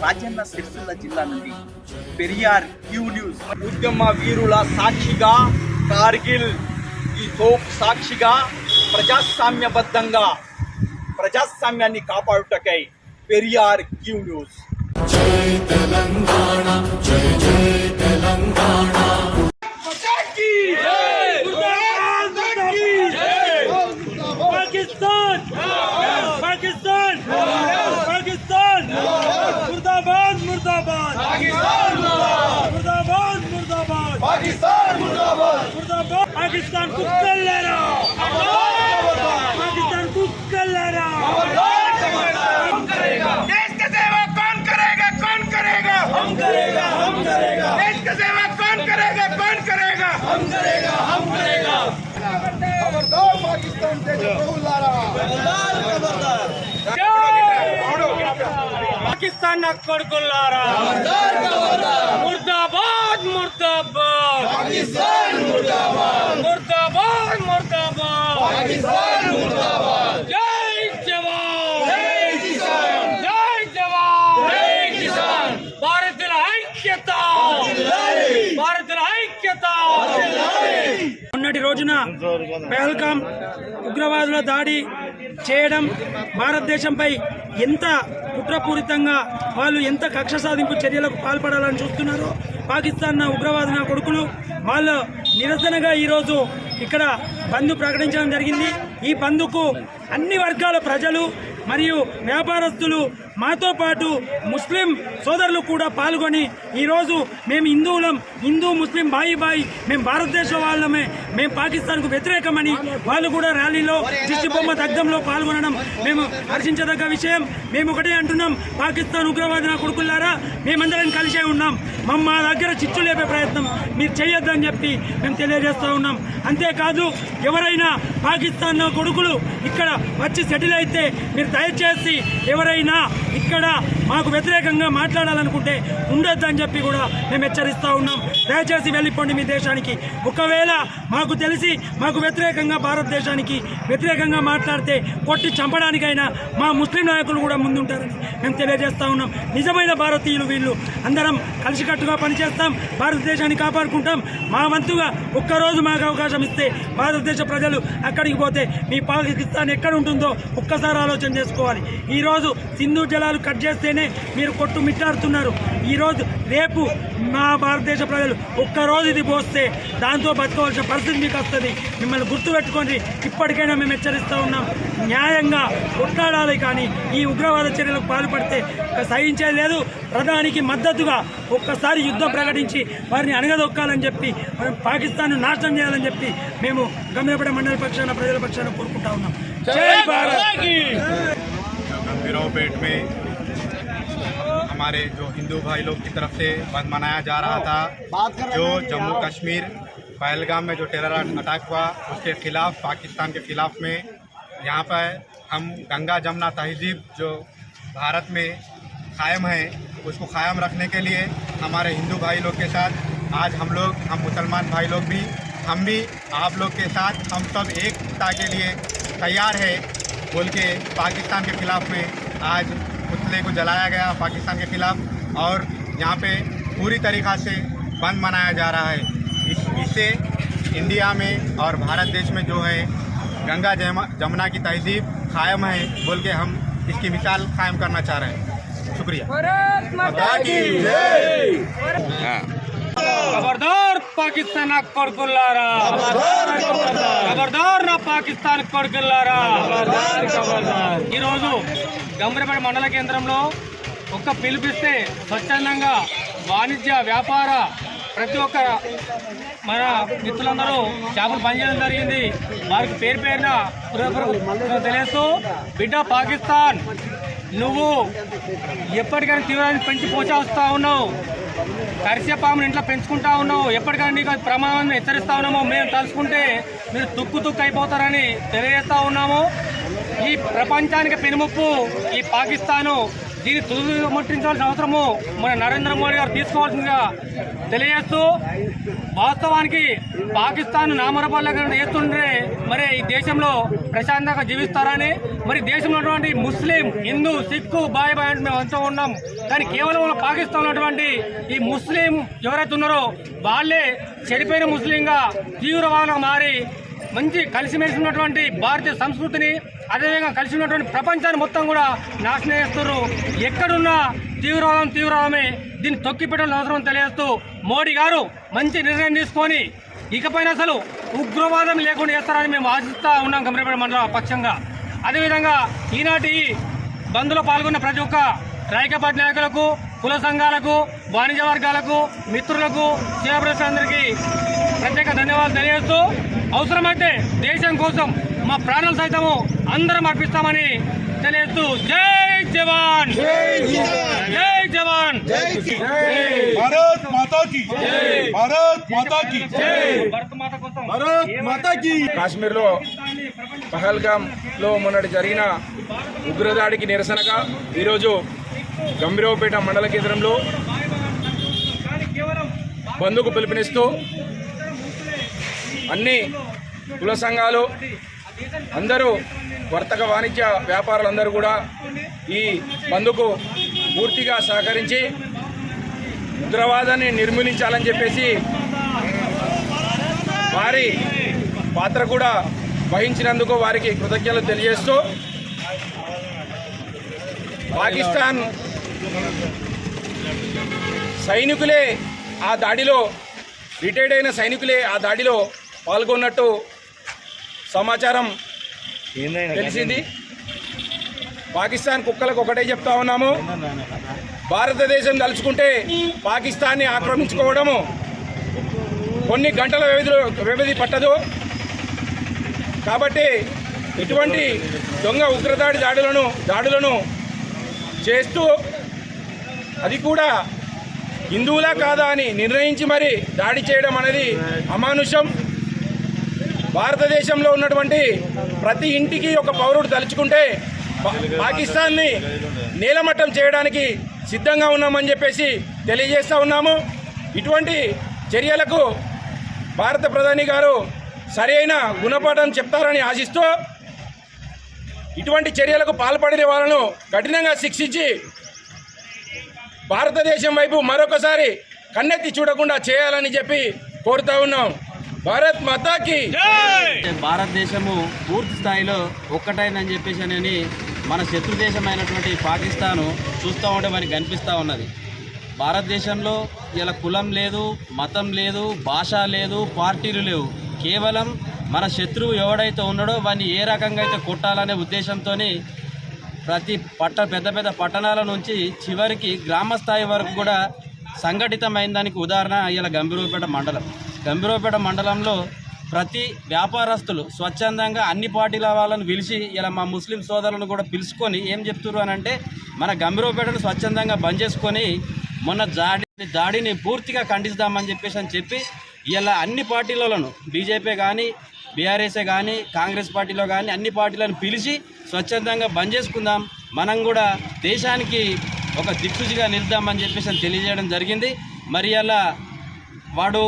రాజన్న సిరిసిల్ల జిల్లా నుండి Periyar Q news. ఉద్యమ వీరుల సాక్షిగా, కార్గిల్ ఈ తోప్ సాక్షిగా ప్రజాస్వామ్యబద్ధంగా ప్రజాస్వామ్యాన్ని కాపాడుటకై పెరియార్ క్యూ న్యూస్. జై తెలంగాణ, జై జై తెలంగాణ. पाकिस्तान पाकिस्तान पाकिस्तान मुर्दाबाद मुर्दाबाद मुर्दाबाद मुर्दाबाद पाकिस्तान मुर्दाबाद. मुर्दाबाद पाकिस्तान कुत्तल्लारा पाकिस्तान कुत्तल्लारा. हम करेगा देश की सेवा कौन करेगा? कौन करेगा? हम करेगा हम करेगा देश की सेवा कौन करेगा? कौन करेगा? हम करेगा हम करेगा. खबरदार पाकिस्तान से बहुलारा. पाकिस्तान కొడుకుల్లారా ముర్దాబాద్ ముర్దాబాద్ पाकिस्तान मुर्दाबाद. ముర్దాబాద్ ముర్దాబాద్ पाकिस्तान मुर्दाबाद. జై జవాన్ जय किसान, జై జవాన్ जय किसान. భారతుల ఐక్యత భారతుల ఐక్యత. మొన్నటి రోజున పహల్గాం ఉగ్రవాదుల దాడి చేయడం భారతదేశంపై ఎంత కుట్రపూరితంగా వాళ్ళు ఎంత కక్ష సాధింపు చర్యలకు పాల్పడాలని చూస్తున్నారో పాకిస్తాన్ ఉగ్రవాదుల కొడుకులు వాళ్ళు నిరసనగా ఈరోజు ఇక్కడ బంద్ ప్రకటించడం జరిగింది. ఈ బంద్కు అన్ని వర్గాల ప్రజలు మరియు వ్యాపారస్తులు మాతో పాటు ముస్లిం సోదరులు కూడా పాల్గొని ఈరోజు మేము హిందువులం, హిందూ ముస్లిం బాయి బాయి, మేము భారతదేశ వాళ్ళమే, మేము పాకిస్తాన్కు వ్యతిరేకమని వాళ్ళు కూడా ర్యాలీలో దిష్టి బొమ్మ దగ్ధంలో పాల్గొనడం మేము హర్షించదగ్గ విషయం. మేము ఒకటే అంటున్నాం, పాకిస్తాన్ ఉగ్రవాదుల కొడుకులారా మేమందరం కలిసే ఉన్నాం, మా దగ్గర చిచ్చు లేపే ప్రయత్నం మీరు చేయొద్దని చెప్పి మేము తెలియజేస్తూ ఉన్నాం. అంతేకాదు ఎవరైనా పాకిస్తాన్ కొడుకులు ఇక్కడ వచ్చి సెటిల్ అయితే మీరు దయచేసి ఎవరైనా ఇక్కడ మాకు వ్యతిరేకంగా మాట్లాడాలనుకుంటే ఉండొద్దని చెప్పి కూడా మేము హెచ్చరిస్తూ ఉన్నాం. దయచేసి వెళ్ళిపోండి మీ దేశానికి. ఒకవేళ మాకు తెలిసి మాకు వ్యతిరేకంగా భారతదేశానికి వ్యతిరేకంగా మాట్లాడితే కొట్టి చంపడానికైనా మా ముస్లిం నాయకులు కూడా ముందుంటారని మేము తెలియజేస్తూ ఉన్నాం. నిజమైన భారతీయులు వీళ్ళు. అందరం కలిసికట్టుగా పనిచేస్తాం, భారతదేశాన్ని కాపాడుకుంటాం. మా వంతుగా ఒక్కరోజు మాకు అవకాశం ఇస్తే భారతదేశ ప్రజలు అక్కడికి పోతే మీ పాకిస్తాన్ ఎక్కడ ఉంటుందో ఒక్కసారి ఆలోచన చేసుకోవాలి. ఈరోజు సింధు జలాలు కట్ చేస్తేనే మీరు కొట్టు మిట్టాడుతున్నారు. ఈరోజు రేపు మా భారతదేశ ప్రజలు ఒక్కరోజు ఇది పోస్తే దాంతో బతకవలసిన పరిస్థితి మీకు వస్తుంది. మిమ్మల్ని గుర్తుపెట్టుకొని ఇప్పటికైనా మేము హెచ్చరిస్తూ ఉన్నాం. న్యాయంగా కొట్లాడాలి, కానీ ఈ ఉగ్రవాద చర్యలకు పాల్పడితే సహించేది లేదు. ప్రధానికి మద్దతుగా ఒక్కసారి యుద్ధం ప్రకటించి వారిని అణగదొక్కాలని చెప్పి పాకిస్తాన్ నాశనం చేయాలని చెప్పి మేము గమ్యపడ మండల పక్షాన ప్రజల పక్షాన కోరుకుంటా ఉన్నాం. జై భారత్. बिरोपेट में हमारे जो हिंदू भाई लोग की तरफ से बंद मनाया जा रहा था, जो जम्मू कश्मीर पहलगाम में जो टेरर अटैक हुआ उसके खिलाफ, पाकिस्तान के खिलाफ में यहाँ पर हम गंगा जमुना तहजीब जो भारत में कायम है उसको कायम रखने के लिए हमारे हिंदू भाई लोग के साथ आज हम मुसलमान भाई लोग भी, हम भी आप लोग के साथ हम सब एकता के लिए तैयार है बोल के पाकिस्तान के खिलाफ में आज पुतले को जलाया गया पाकिस्तान के खिलाफ, और यहाँ पे पूरी तरीक़ा से बंद मनाया जा रहा है. इससे इंडिया में और भारत देश में जो है गंगा जमुना की तहजीब कायम है बोल के हम इसकी मिसाल कायम करना चाह रहे हैं. शुक्रिया. खबरदार पाकिस्तान కొడుకుల్లారా, ఖబర్దార్ నా పాకిస్తాన్ కొడుకుల్లారా. ఈరోజు గంభీరపేట మండల కేంద్రంలో ఒక్క పిలిపిస్తే స్వచ్ఛందంగా వాణిజ్య వ్యాపార ప్రతి ఒక్క మన మిత్రులందరూ చేపలు పనిచేయడం జరిగింది. వారికి పేరు పేరున తెలియస్తూ, బిడ్డ పాకిస్తాన్ నువ్వు ఎప్పటికైనా తీవ్రాన్ని పెంచి పోషిస్తూ ఉన్నావు, కరిసే పామును ఇంట్లో పెంచుకుంటా ఉన్నావు, ఎప్పటికైనా నీకు ప్రమాదాన్ని హెచ్చరిస్తూ ఉన్నాము. మేము తలుచుకుంటే మీరు తుక్కు అయిపోతారని తెలియజేస్తూ ఉన్నాము. ఈ ప్రపంచానికి పెనుముప్పు ఈ పాకిస్తాను దీన్ని తుదిముట్టించాల్సిన అవసరము మన నరేంద్ర మోడీ గారు తీసుకోవాల్సిందిగా తెలియజేస్తూ, వాస్తవానికి పాకిస్తాన్ నామరపాలన చేస్తుంటే మరి ఈ దేశంలో ప్రశాంతంగా జీవిస్తారని, మరి దేశంలో ఉన్నటువంటి ముస్లిం, హిందూ, సిక్కు బాయ్ బాయ్ అంటే మేము అంతా ఉన్నాం. కానీ కేవలం పాకిస్తాన్ ఉన్నటువంటి ఈ ముస్లిం ఎవరైతే ఉన్నారో వాళ్ళే చెడిపోయిన ముస్లింగా తీవ్రవాదంగా మారి మంచి కలిసిమెలిసి ఉన్నటువంటి భారతీయ సంస్కృతిని, అదేవిధంగా కలిసి ఉన్నటువంటి ప్రపంచాన్ని మొత్తం కూడా నాశనం చేస్తున్నారు. ఎక్కడున్నా తీవ్రవాదమే. దీన్ని తొక్కిపెట్టాల్సిన అవసరం తెలియజేస్తూ, మోడీ గారు మంచి నిర్ణయం తీసుకొని ఇకపైన అసలు ఉగ్రవాదం లేకుండా చేస్తారని మేము ఆశిస్తూ ఉన్నాం గంభీరపేట మండల పక్షంగా. అదేవిధంగా ఈనాటి బంద్లో పాల్గొన్న ప్రతి ఒక్క రాజకీయ పార్టీ నాయకులకు, కుల సంఘాలకు, వాణిజ్య వర్గాలకు, మిత్రులకు, సేవాప్రదేశాలందరికీ ప్రత్యేక ధన్యవాదాలు తెలియజేస్తూ, అవసరమైతే దేశం కోసం మా ప్రాణాలు సైతము అందరం అర్పిస్తామని తెలియజేస్తూ, జై జవాన్, జై జవాన్, భారత్ మాతా కీ, భారత్ మాతా కీ, భారత్ మాతా కీ. కాశ్మీర్లో పహల్గామ్లో మొన్నటి జరిగిన ఉగ్రదాడికి నిరసనగా ఈరోజు గంభీరావుపేట మండల కేంద్రంలో బంద్కు పిలుపునిస్తూ అన్ని కుల సంఘాలు అందరూ, వర్తక వాణిజ్య వ్యాపారులందరూ కూడా ఈ బంద్కు పూర్తిగా సహకరించి ఉగ్రవాదాన్ని నిర్మూలించాలని చెప్పేసి వారి పాత్ర కూడా వహించినందుకు వారికి కృతజ్ఞతలు తెలియజేస్తూ, పాకిస్తాన్ సైనికులే ఆ దాడిలో, రిటైర్డ్ అయిన సైనికులే ఆ దాడిలో పాల్గొన్నట్టు సమాచారం తెలిసింది. పాకిస్తాన్ కుక్కలకు ఒకటే చెప్తా ఉన్నాము, భారతదేశం తలుచుకుంటే పాకిస్తాన్ని ఆక్రమించుకోవడము కొన్ని గంటల వ్యవధి పట్టదు. కాబట్టి ఇటువంటి దొంగ ఉగ్రదాడి దాడులను చేస్తూ, అది కూడా హిందువులా కాదా అని నిర్ణయించి మరి దాడి చేయడం అనేది అమానుషం. భారతదేశంలో ఉన్నటువంటి ప్రతి ఇంటికి ఒక పౌరుడు తలుచుకుంటే పాకిస్తాన్ని నేలమట్టం చేయడానికి సిద్ధంగా ఉన్నామని చెప్పేసి తెలియజేస్తూ ఉన్నాము. ఇటువంటి చర్యలకు భారత ప్రధాని గారు సరైన గుణపాఠం చెప్తారని ఆశిస్తూ, ఇటువంటి చర్యలకు పాల్పడిన వాళ్ళను కఠినంగా శిక్షించి భారతదేశం వైపు మరొకసారి కన్నెత్తి చూడకుండా చేయాలని చెప్పి కోరుతా ఉన్నాం. భారత్ మాతాకి. భారతదేశము పూర్తి స్థాయిలో ఒక్కటైందని చెప్పేసి అని మన శత్రు దేశమైనటువంటి పాకిస్తాను చూస్తూ ఉంటే మనకి కనిపిస్తూ ఉన్నది. భారతదేశంలో ఇలా కులం లేదు, మతం లేదు, భాష లేదు, పార్టీలు లేవు. కేవలం మన శత్రువు ఎవడైతే ఉన్నాడో వాడిని ఏ రకంగా అయితే కొట్టాలనే ఉద్దేశంతో ప్రతి పెద్ద పెద్ద పట్టణాల నుంచి చివరికి గ్రామ స్థాయి వరకు కూడా సంఘటితమైన దానికి ఉదాహరణ ఇలా గంభీరావుపేట మండలంలో ప్రతి వ్యాపారస్తులు స్వచ్ఛందంగా అన్ని పార్టీల వాళ్ళని పిలిచి ఇలా మా ముస్లిం సోదరులను కూడా పిలుచుకొని ఏం చెప్తున్నారు అని అంటే, మన గంభీరావుపేటను స్వచ్ఛందంగా బంద్ చేసుకొని మొన్న దాడిని పూర్తిగా ఖండిస్తామని చెప్పి ఇలా అన్ని పార్టీలను, బీజేపీ కానీ, బీఆర్ఎస్ఏ కానీ, కాంగ్రెస్ పార్టీలో కానీ అన్ని పార్టీలను పిలిచి స్వచ్ఛందంగా బంద్ చేసుకుందాం, మనం కూడా దేశానికి ఒక దిక్సూచిగా నిలుద్దామని చెప్పేసి తెలియజేయడం జరిగింది. మరి అలా వాడు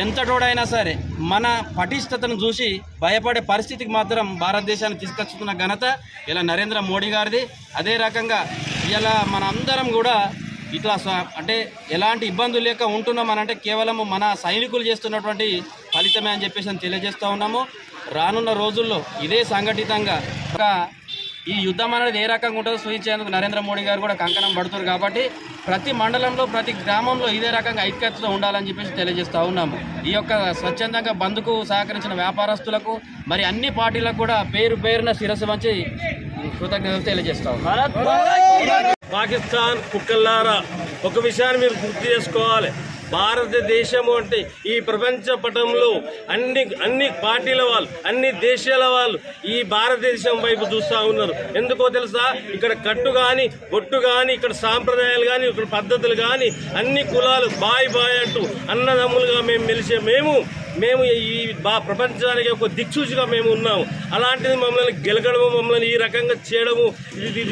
ఎంతటోడైనా సరే మన పటిష్టతను చూసి భయపడే పరిస్థితికి మాత్రం భారతదేశాన్ని తీసుకొచ్చుకున్న ఘనత ఇలా నరేంద్ర మోడీ గారిది. అదే రకంగా ఇలా మన అందరం కూడా ఇట్లా అంటే ఎలాంటి ఇబ్బందులు లేక ఉంటున్నామనంటే కేవలం మన సైనికులు చేస్తున్నటువంటి ఫలితమే అని చెప్పేసి తెలియజేస్తూ ఉన్నాము. రానున్న రోజుల్లో ఇదే సంఘటితంగా ఈ యుద్ధం అనేది ఏ రకంగా ఉంటుందో సూచించేందుకు నరేంద్ర మోడీ గారు కూడా కంకణం పడుతున్నారు. కాబట్టి ప్రతి మండలంలో, ప్రతి గ్రామంలో ఇదే రకంగా ఐక్యతతో ఉండాలని చెప్పేసి తెలియజేస్తూ ఉన్నాము. ఈ యొక్క స్వచ్ఛందంగా బంద్కు సహకరించిన వ్యాపారస్తులకు మరి అన్ని పార్టీలకు కూడా పేరున శిరస్సు వంచి కృతజ్ఞతలు తెలియజేస్తాం. పాకిస్తాన్ కుక్కల్లారా, ఒక విషయాన్ని మీరు గుర్తు చేసుకోవాలి. భారతదేశము అంటే ఈ ప్రపంచ పటంలో అన్ని పార్టీల వాళ్ళు, అన్ని దేశాల వాళ్ళు ఈ భారతదేశం వైపు చూస్తూ ఉన్నారు. ఎందుకో తెలుసా? ఇక్కడ కట్టు కానీ, బొట్టు కానీ, ఇక్కడ సాంప్రదాయాలు కానీ, ఇక్కడ పద్ధతులు కానీ, అన్ని కులాలు బాయ్ అంటూ అన్నదమ్ములుగా మేము మేము ఈ ప్రపంచానికి ఒక దిక్సూచిగా మేము ఉన్నాము. అలాంటిది మమ్మల్ని గెలగడము, మమ్మల్ని ఈ రకంగా చేయడము ఇది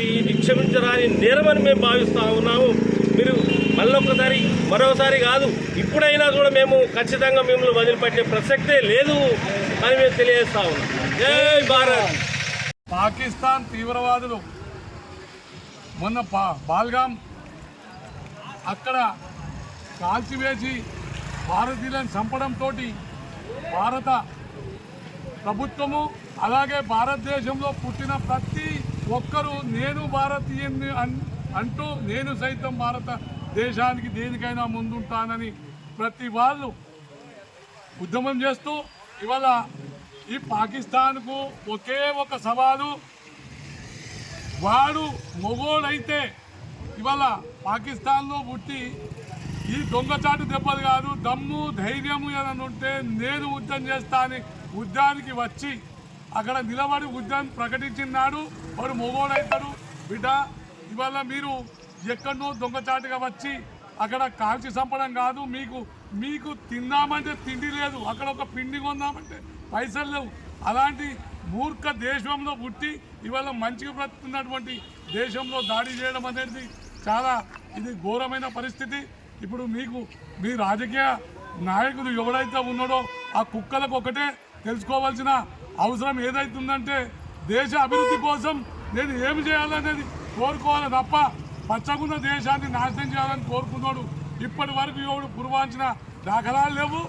క్షమించరాని నేరమని మేము భావిస్తూ ఉన్నాము. మీరు మరోసారి కాదు, ఇప్పుడైనా కూడా మేము ఖచ్చితంగా మిమ్మల్ని వదిలిపెట్టే ప్రసక్తే లేదు అని మేము తెలియజేస్తా ఉన్నాం. జై భారత్. పాకిస్తాన్ తీవ్రవాదులు మొన్న పాల్గాం అక్కడ కాల్చివేసి భారతీయులను చంపడంతో భారత ప్రభుత్వము అలాగే భారతదేశంలో పుట్టిన ప్రతి ఒక్కరూ నేను భారతీయుని అంటూ నేను సైతం భారతదేశానికి దేనికైనా ముందుంటానని ప్రతి వాళ్ళు ఉద్యమం చేస్తూ ఇవాళ ఈ పాకిస్తాన్కు ఒకే ఒక సవాలు, వాడు మొగోడైతే ఇవాళ పాకిస్తాన్లో పుట్టి ఈ దొంగచాటు దెబ్బలు కాదు, దమ్ము ధైర్యము ఏదైనా ఉంటే నేను యుద్ధం చేస్తా అని యుద్ధానికి వచ్చి అక్కడ నిలబడి యుద్ధం ప్రకటించినాడు. వాడు మొగోడైతాడు. బిడ్డ ఇవాళ మీరు ఎక్కడనో దొంగచాటుగా వచ్చి అక్కడ కాల్చి చంపడం కాదు, మీకు తిందామంటే తిండి లేదు, అక్కడ ఒక పిండి కొందామంటే పైసలు లేవు. అలాంటి మూర్ఖ దేశంలో పుట్టి ఇవాళ మంచిగా బ్రతుకుతున్నటువంటి దేశంలో దాడి చేయడం అనేది చాలా ఇది ఘోరమైన పరిస్థితి. ఇప్పుడు మీ రాజకీయ నాయకులు ఎవడైతే ఉన్నాడో ఆ కుక్కలకు ఒకటే తెలుసుకోవాల్సిన అవసరం ఏదైతుందంటే దేశ అభివృద్ధి కోసం నేను ఏమి చేయాలనేది కోరుకోవాలి తప్ప పచ్చగున్న దేశాన్ని నాశనం చేయాలని కోరుకున్నాడు. ఇప్పటి వరకు ఎవడు పూర్వాంచిన దాఖలాలు లేవు.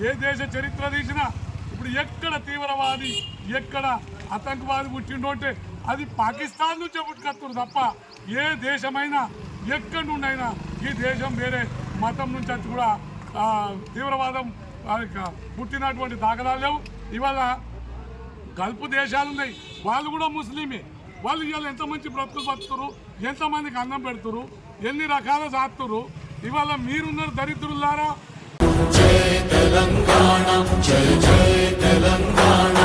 ఏ దేశ చరిత్ర తీసినా ఇప్పుడు ఎక్కడ తీవ్రవాది ఎక్కడ ఆతంకవాది పుట్టిండో అంటే అది పాకిస్తాన్ నుంచే పుట్టుకొస్తున్నారు తప్ప ఏ దేశమైనా ఎక్కడి నుండైనా ఈ దేశం వేరే మతం నుంచి వచ్చి కూడా తీవ్రవాదం పుట్టినటువంటి దాఖలాలు లేవు. ఇవాళ గల్ఫ్ దేశాలు ఉన్నాయి, వాళ్ళు కూడా ముస్లిమే. వాళ్ళు ఇవాళ ఎంత మంచి బ్రతుకులు బతుకుతారు, ఎంతమందికి అన్నం పెడుతురు, ఎన్ని రకాల సాత్తురు. ఇవాళ మీరున్నారు దరిద్రులారా. జై తెలంగాణ, జై జై తెలంగాణ.